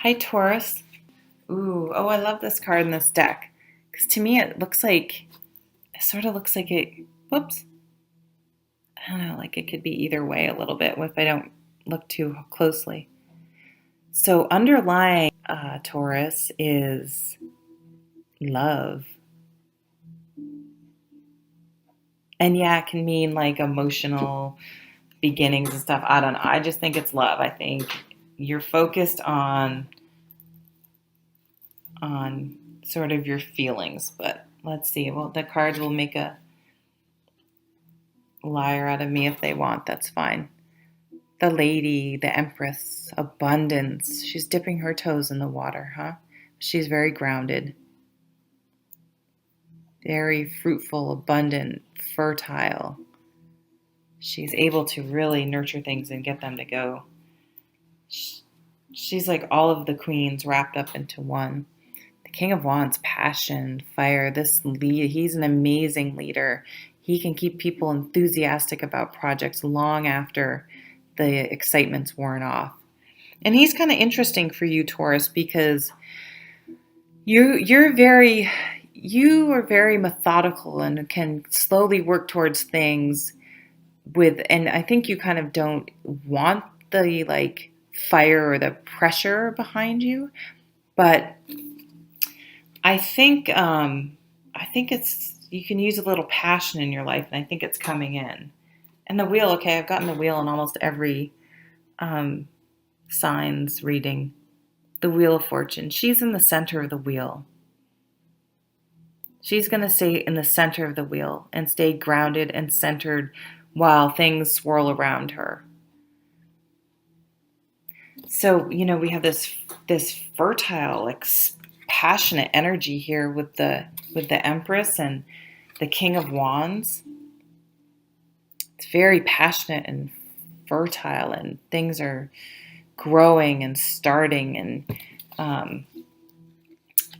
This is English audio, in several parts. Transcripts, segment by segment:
Hi, Taurus. Ooh, oh, I love this card in this deck. Because to me, it sort of looks like whoops, I don't know, like it could be either way a little bit if I don't look too closely. So, underlying Taurus is love. And yeah, it can mean like emotional beginnings and stuff. I don't know. I just think it's love. I think you're focused on sort of your feelings, but let's see. Well, the cards will make a liar out of me if they want. That's fine. The lady, the empress, abundance. She's dipping her toes in the water, huh? She's very grounded, very fruitful, abundant, fertile. She's able to really nurture things and get them to go. She's like all of the queens wrapped up into one. The King of Wands, passion, fire. This lead, he's an amazing leader. He can keep people enthusiastic about projects long after the excitement's worn off. And he's kind of interesting for you, Taurus, because you are very methodical and can slowly work towards things and I think you kind of don't want the like fire or the pressure behind you, but I think it's you can use a little passion in your life, and I think it's coming in. And the wheel, okay, I've gotten the wheel in almost every um, signs reading. The Wheel of Fortune. She's in the center of the wheel. She's going to stay in the center of the wheel and stay grounded and centered while things swirl around her. So, we have this fertile, like passionate energy here with the Empress and the King of Wands. It's very passionate and fertile, and things are growing and starting,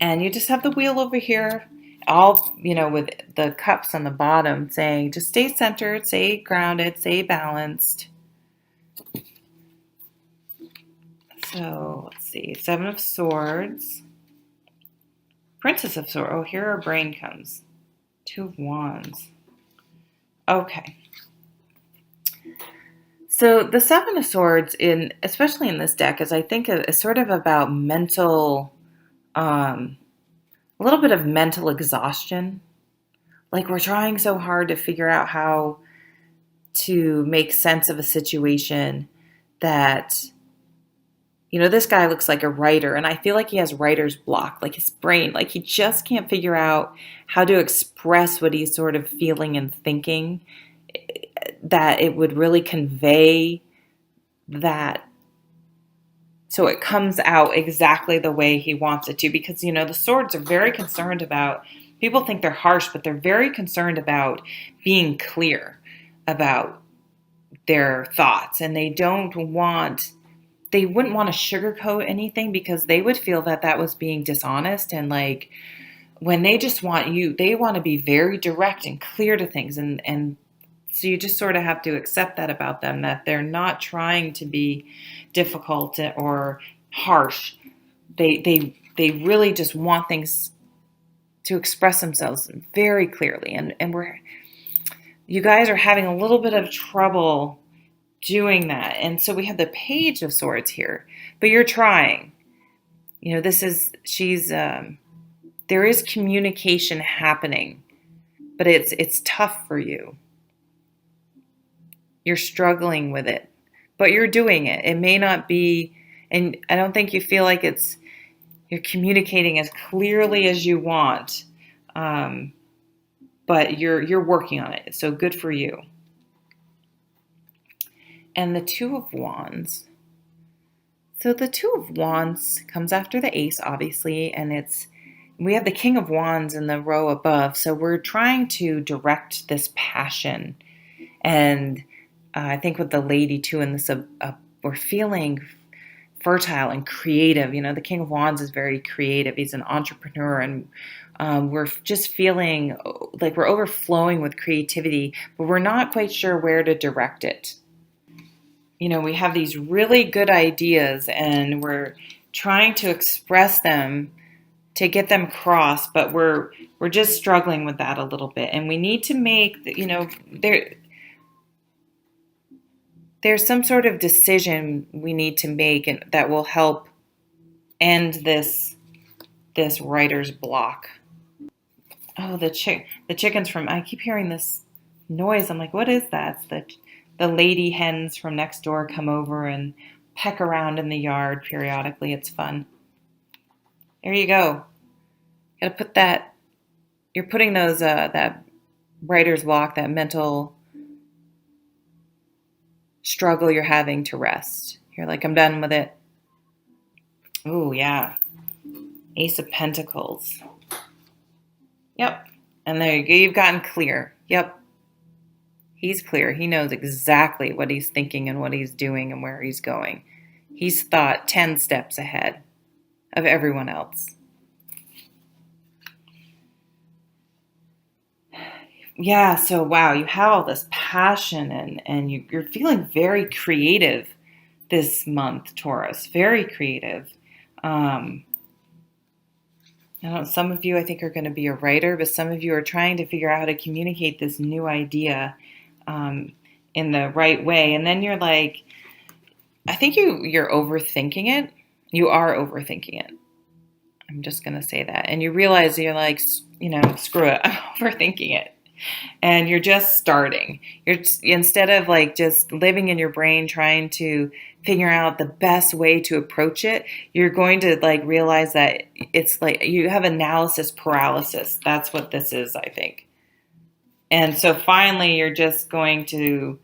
and you just have the wheel over here, all with the cups on the bottom saying, just stay centered, stay grounded, stay balanced. So let's see, Seven of Swords, Princess of Swords. Oh, here our brain comes. Two of Wands. Okay. So the Seven of Swords, especially in this deck, is I think is sort of about mental, a little bit of mental exhaustion. Like we're trying so hard to figure out how to make sense of a situation that, this guy looks like a writer, and I feel like he has writer's block, like his brain, like he just can't figure out how to express what he's sort of feeling and thinking, that it would really convey that so it comes out exactly the way he wants it to. Because, the swords are very concerned about, people think they're harsh, but they're very concerned about being clear about their thoughts. And they wouldn't want to sugarcoat anything, because they would feel that was being dishonest. And like, when they just they want to be very direct and clear to things. And so you just sort of have to accept that about them, that they're not trying to be difficult or harsh. They really just want things to express themselves very clearly. And you guys are having a little bit of trouble doing that. And so we have the Page of Swords here, but you're trying. There is communication happening, but it's tough for you. You're struggling with it, but you're doing it. It may not be, and I don't think you feel like you're communicating as clearly as you want, but you're working on it. So good for you. And the Two of Wands. So the Two of Wands comes after the Ace, obviously, and we have the King of Wands in the row above. So we're trying to direct this passion. And I think with the lady too, in this, we're feeling fertile and creative. The King of Wands is very creative. He's an entrepreneur, and we're just feeling like we're overflowing with creativity, but we're not quite sure where to direct it. We have these really good ideas, and we're trying to express them to get them across, but we're just struggling with that a little bit, and we need to make, there's some sort of decision we need to make, and that will help end this writer's block. Oh, the chickens from, I keep hearing this noise. I'm like, what is that? It's the lady hens from next door come over and peck around in the yard periodically. It's fun. There you go. Gotta put that. You're putting those that writer's block, that mental struggle you're having, to rest. You're like, I'm done with it. Oh yeah, Ace of Pentacles. Yep. And there you go. You've gotten clear. Yep. He's clear. He knows exactly what he's thinking and what he's doing and where he's going. He's thought 10 steps ahead of everyone else. Yeah, so wow, you have all this passion, and you're feeling very creative this month, Taurus. Very creative. I don't know, some of you, I think, are going to be a writer, but some of you are trying to figure out how to communicate this new idea in the right way. And then you're like, I think you're overthinking it. You are overthinking it. I'm just going to say that. And you realize you're like, screw it. I'm overthinking it. And you're just starting. Instead of like just living in your brain trying to figure out the best way to approach it, you're going to like realize that it's like you have analysis paralysis. That's what this is, I think. And so finally you're just going to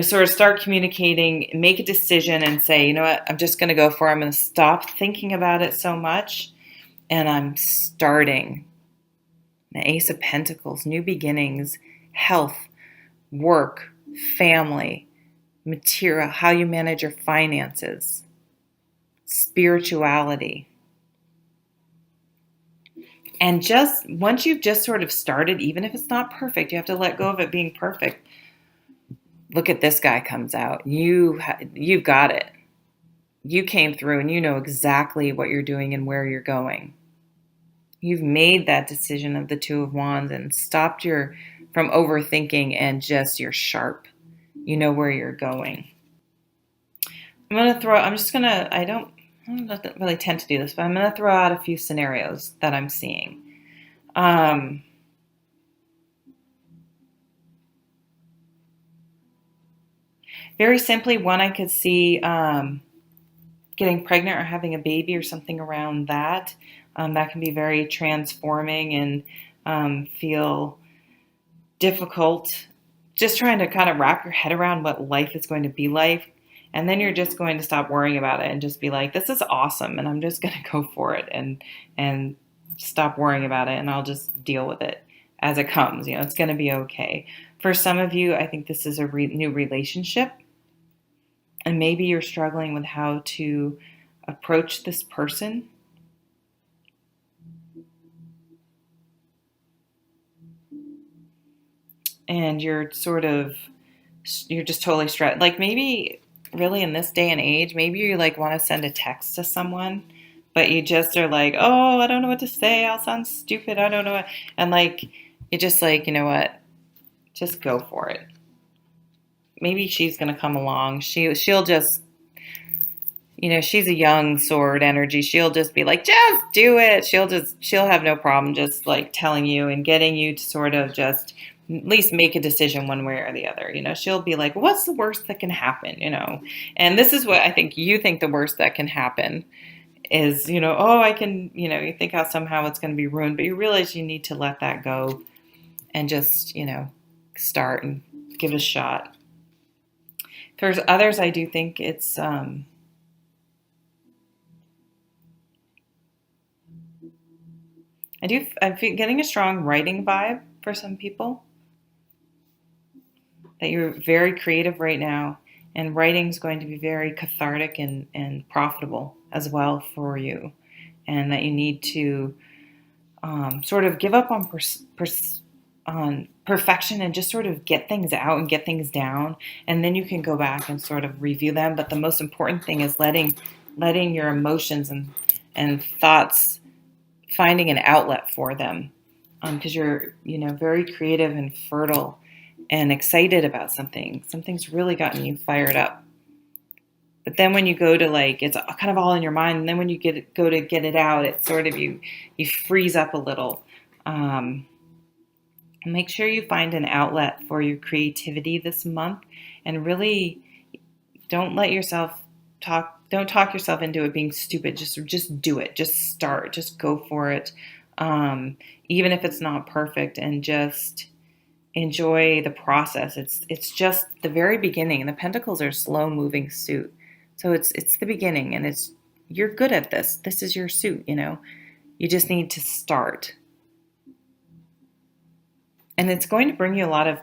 sort of start communicating, make a decision, and say, you know what, I'm just going to go for it. I'm going to stop thinking about it so much, and I'm starting. The Ace of Pentacles, new beginnings, health, work, family, material, how you manage your finances, spirituality. And just once you've just sort of started, even if it's not perfect, you have to let go of it being perfect. Look at this guy comes out. You've got it. You came through and you know exactly what you're doing and where you're going. You've made that decision of the Two of Wands and stopped from overthinking, and just you're sharp. You know where you're going. I don't really tend to do this, but I'm going to throw out a few scenarios that I'm seeing. Very simply, one, I could see getting pregnant or having a baby or something around that. That can be very transforming and feel difficult. Just trying to kind of wrap your head around what life is going to be like. And then you're just going to stop worrying about it and just be like, this is awesome. And I'm just going to go for it and stop worrying about it. And I'll just deal with it as it comes. It's going to be okay. For some of you, I think this is a new relationship. And maybe you're struggling with how to approach this person. And you're just totally stressed. Like maybe really in this day and age, maybe you like want to send a text to someone, but you just are like, oh, I don't know what to say. I'll sound stupid. I don't know what. And like, you're just like, you know what? Just go for it. Maybe she's going to come along. She'll just, she's a young sword energy. She'll just be like, just do it. She'll have no problem just like telling you and getting you to sort of just at least make a decision one way or the other. She'll be like, what's the worst that can happen? And this is what I think you think the worst that can happen is, I can, you think how somehow it's going to be ruined, but you realize you need to let that go and just, start and give it a shot. There's others, I do think it's, I'm getting a strong writing vibe for some people. That you're very creative right now, and writing is going to be very cathartic and profitable as well for you, and that you need to sort of give up on on perfection and just sort of get things out and get things down, and then you can go back and sort of review them. But the most important thing is letting letting your emotions and thoughts, finding an outlet for them, because you're, very creative and fertile and excited about something. Something's really gotten you fired up. But then when you go to, like, it's kind of all in your mind, and then when you go to get it out, it's sort of you freeze up a little. Make sure you find an outlet for your creativity this month, and really don't let yourself don't talk yourself into it being stupid. Just do it. Just start. Just go for it. Even if it's not perfect, and just enjoy the process. It's just the very beginning. The pentacles are slow moving suit. So it's the beginning, and you're good at this. This is your suit, You just need to start. And it's going to bring you a lot of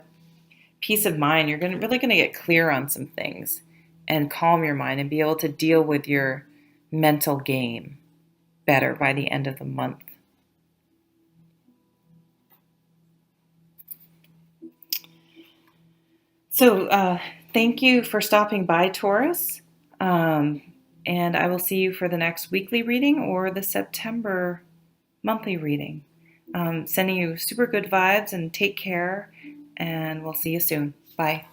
peace of mind. You're really going to get clear on some things and calm your mind and be able to deal with your mental game better by the end of the month. So thank you for stopping by, Taurus. And I will see you for the next weekly reading or the September monthly reading. Sending you super good vibes, and take care, and we'll see you soon. Bye.